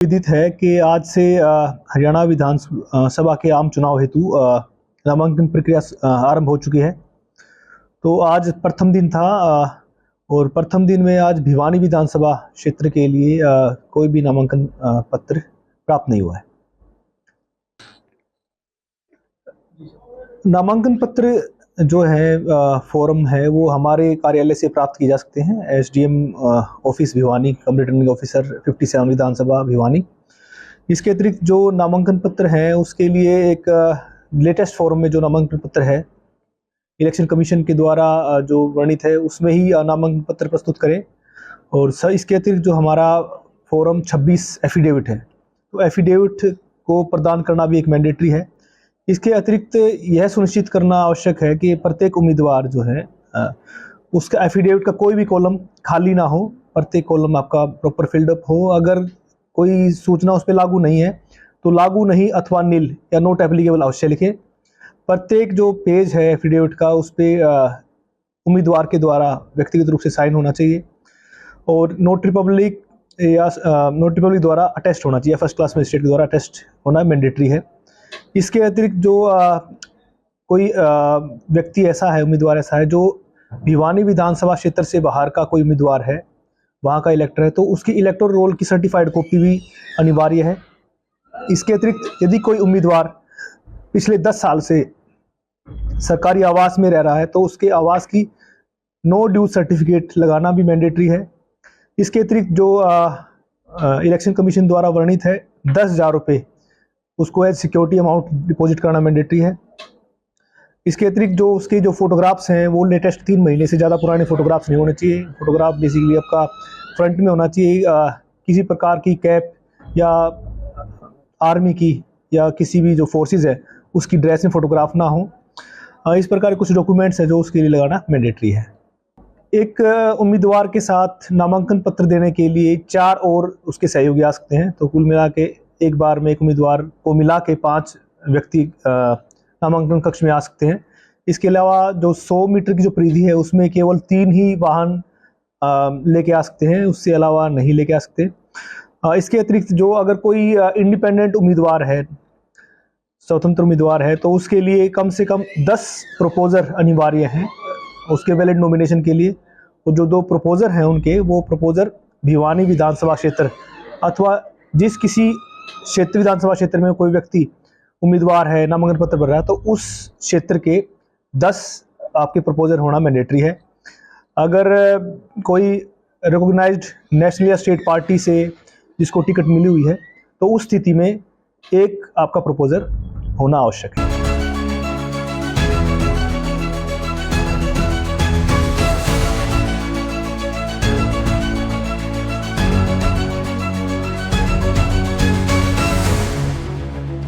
विदित है कि आज से हरियाणा विधानसभा के आम चुनाव हेतु नामांकन प्रक्रिया आरंभ हो चुकी है। तो आज प्रथम दिन था और प्रथम दिन में आज भिवानी विधानसभा क्षेत्र के लिए कोई भी नामांकन पत्र प्राप्त नहीं हुआ है। नामांकन पत्र जो है फॉर्म है वो हमारे कार्यालय से प्राप्त किए जा सकते हैं। एसडीएम ऑफिस भिवानी, कम रिटर्निंग ऑफिसर 57 विधानसभा भिवानी। इसके अतिरिक्त जो नामांकन पत्र हैं उसके लिए एक लेटेस्ट फॉर्म में जो नामांकन पत्र है इलेक्शन कमीशन के द्वारा जो वर्णित है उसमें ही नामांकन पत्र प्रस्तुत करें। और इसके अतिरिक्त जो हमारा फॉर्म 26 एफिडेविट है, तो एफिडेविट को प्रदान करना भी एक मैंडेटरी है। इसके अतिरिक्त यह सुनिश्चित करना आवश्यक है कि प्रत्येक उम्मीदवार जो है उसका एफिडेविट का कोई भी कॉलम खाली ना हो, प्रत्येक कॉलम आपका प्रॉपर फिल्डअप हो। अगर कोई सूचना उस पर लागू नहीं है तो लागू नहीं अथवा नील या नोट एप्लीकेबल अवश्य लिखे। प्रत्येक जो पेज है एफिडेविट का उस पर उम्मीदवार के द्वारा व्यक्तिगत रूप से साइन होना चाहिए और नोटरी पब्लिक द्वारा अटेस्ट होना चाहिए, फर्स्ट क्लास मजिस्ट्रेट के द्वारा अटेस्ट होना मैंडेटरी है। इसके अतिरिक्त जो कोई व्यक्ति ऐसा है, उम्मीदवार ऐसा है जो भिवानी विधानसभा क्षेत्र से बाहर का कोई उम्मीदवार है, वहाँ का इलेक्टर है, तो उसकी इलेक्टोरल रोल की सर्टिफाइड कॉपी भी अनिवार्य है। इसके अतिरिक्त यदि कोई उम्मीदवार पिछले 10 साल से सरकारी आवास में रह रहा है तो उसके आवास की नो ड्यूज सर्टिफिकेट लगाना भी मैंडेटरी है। इसके अतिरिक्त जो इलेक्शन कमीशन द्वारा वर्णित है 10,000 रुपये, उसको एज सिक्योरिटी अमाउंट डिपॉजिट करना मैंडेटरी है। इसके अतिरिक्त जो उसके जो फोटोग्राफ्स हैं वो लेटेस्ट 3 महीने से ज़्यादा पुराने फोटोग्राफ्स नहीं होने चाहिए। फोटोग्राफ बेसिकली आपका फ्रंट में होना चाहिए, किसी प्रकार की कैप या आर्मी की या किसी भी जो फोर्सेस है उसकी ड्रेस में फोटोग्राफ ना हो। इस प्रकार कुछ डॉक्यूमेंट्स है जो उसके लिए लगाना मैंडेटरी है। एक उम्मीदवार के साथ नामांकन पत्र देने के लिए 4 और उसके सहयोगी आ सकते हैं, तो कुल मिला के एक बार में एक उम्मीदवार को मिला के 5 व्यक्ति नामांकन कक्ष में आ सकते हैं। इसके अलावा जो 100 मीटर की जो परिधि है उसमें केवल 3 ही वाहन लेके आ सकते हैं, उससे अलावा नहीं लेके आ सकते। इसके अतिरिक्त जो अगर कोई इंडिपेंडेंट उम्मीदवार है, स्वतंत्र उम्मीदवार है, तो उसके लिए कम से कम 10 प्रपोजर अनिवार्य हैं उसके वैलिड नॉमिनेशन के लिए। और जो 2 प्रपोजर हैं उनके वो प्रपोजर भिवानी विधानसभा क्षेत्र अथवा जिस किसी क्षेत्र विधानसभा क्षेत्र में कोई व्यक्ति उम्मीदवार है, नामांकन पत्र भर रहा है, तो उस क्षेत्र के 10 आपके प्रपोजर होना मैंडेटरी है। अगर कोई रिकॉग्नाइज्ड नेशनल या स्टेट पार्टी से जिसको टिकट मिली हुई है तो उस स्थिति में एक आपका प्रपोजर होना आवश्यक है।